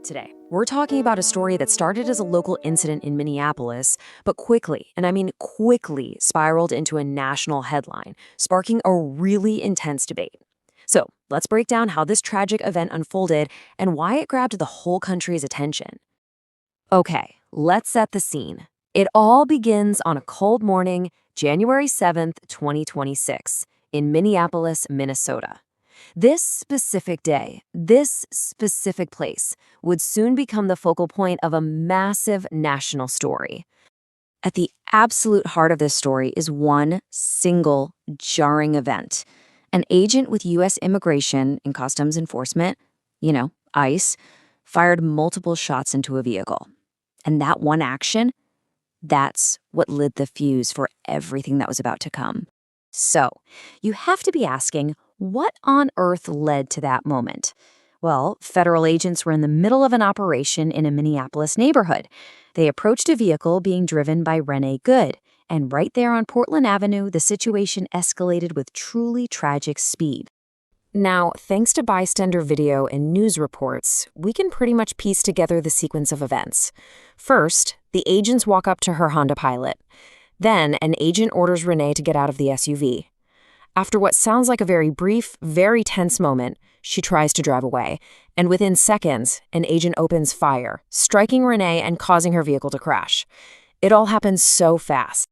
Today, we're talking about a story that started as a local incident in Minneapolis, but quickly, and I mean quickly, spiraled into a national headline, sparking a really intense debate. So, let's break down how this tragic event unfolded and why it grabbed the whole country's attention. Okay, let's set the scene. It all begins on a cold morning, January 7th, 2026, in Minneapolis, Minnesota. This specific day, this specific place, would soon become the focal point of a massive national story. At the absolute heart of this story is one single jarring event. An agent with U.S. Immigration and Customs Enforcement, ICE, fired multiple shots into a vehicle. And that one action, that's what lit the fuse for everything that was about to come. So, you have to be asking, what on earth led to that moment? Well, federal agents were in the middle of an operation in a Minneapolis neighborhood. They approached a vehicle being driven by Renee Good, and right there on Portland Avenue, the situation escalated with truly tragic speed. Now, thanks to bystander video and news reports, we can pretty much piece together the sequence of events. First, the agents walk up to her Honda Pilot. Then, an agent orders Renee to get out of the SUV. After what sounds like a very brief, very tense moment, she tries to drive away, and within seconds, an agent opens fire, striking Renee and causing her vehicle to crash. It all happens so fast.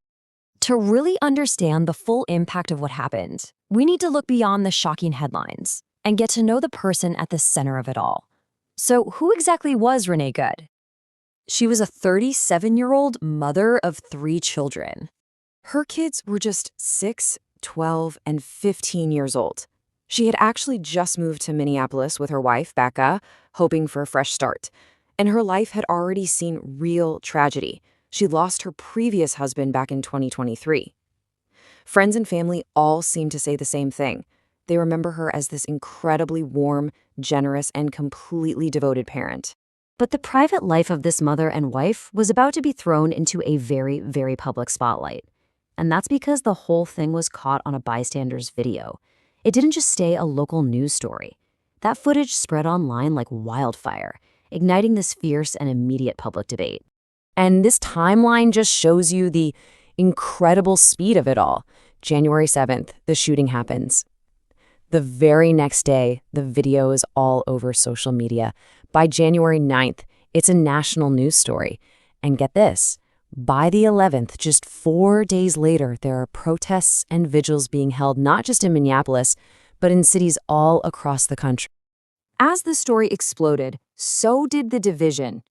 To really understand the full impact of what happened, we need to look beyond the shocking headlines and get to know the person at the center of it all. So, who exactly was Renee Good? She was a 37-year-old mother of 3 children. Her kids were just 6, 12, and 15 years old. She had actually just moved to Minneapolis with her wife, Becca, hoping for a fresh start. And her life had already seen real tragedy. She lost her previous husband back in 2023. Friends and family all seem to say the same thing. They remember her as this incredibly warm, generous, and completely devoted parent. But the private life of this mother and wife was about to be thrown into a very, very public spotlight. And that's because the whole thing was caught on a bystander's video. It didn't just stay a local news story. That footage spread online like wildfire, igniting this fierce and immediate public debate. And this timeline just shows you the incredible speed of it all. January 7th, the shooting happens. The very next day, the video is all over social media. By January 9th, it's a national news story. And get this, by the 11th, just 4 days later, there are protests and vigils being held not just in Minneapolis, but in cities all across the country. As the story exploded, so did the division.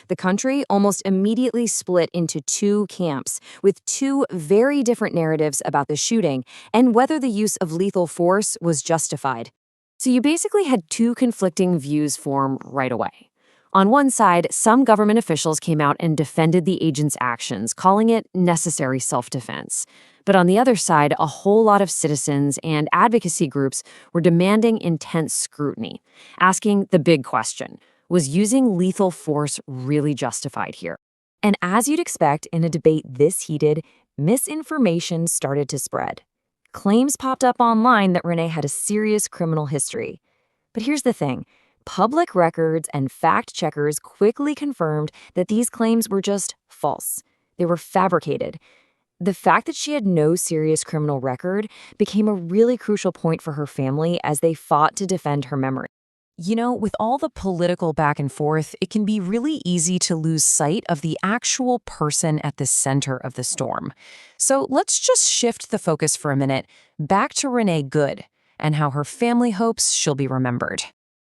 The country almost immediately split into 2 camps, with 2 very different narratives about the shooting and whether the use of lethal force was justified. So you basically had 2 conflicting views form right away. On one side, some government officials came out and defended the agent's actions, calling it necessary self-defense. But on the other side, a whole lot of citizens and advocacy groups were demanding intense scrutiny, asking the big question: was using lethal force really justified here? And as you'd expect in a debate this heated, misinformation started to spread. Claims popped up online that Renee had a serious criminal history. But here's the thing. Public records and fact checkers quickly confirmed that these claims were just false. They were fabricated. The fact that she had no serious criminal record became a really crucial point for her family as they fought to defend her memory. With all the political back and forth, it can be really easy to lose sight of the actual person at the center of the storm. So let's just shift the focus for a minute back to Renee Good and how her family hopes she'll be remembered.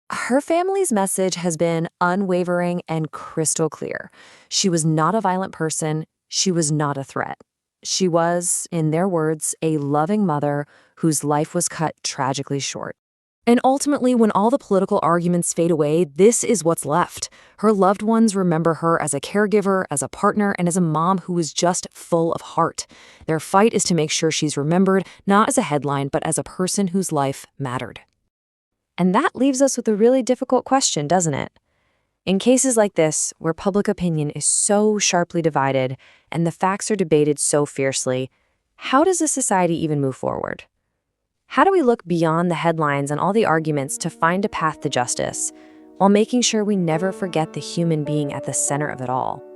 Her family's message has been unwavering and crystal clear. She was not a violent person. She was not a threat. She was, in their words, a loving mother whose life was cut tragically short. And ultimately, when all the political arguments fade away, this is what's left. Her loved ones remember her as a caregiver, as a partner, and as a mom who was just full of heart. Their fight is to make sure she's remembered, not as a headline, but as a person whose life mattered. And that leaves us with a really difficult question, doesn't it? In cases like this, where public opinion is so sharply divided and the facts are debated so fiercely, how does a society even move forward? How do we look beyond the headlines and all the arguments to find a path to justice? while making sure we never forget the human being at the center of it all.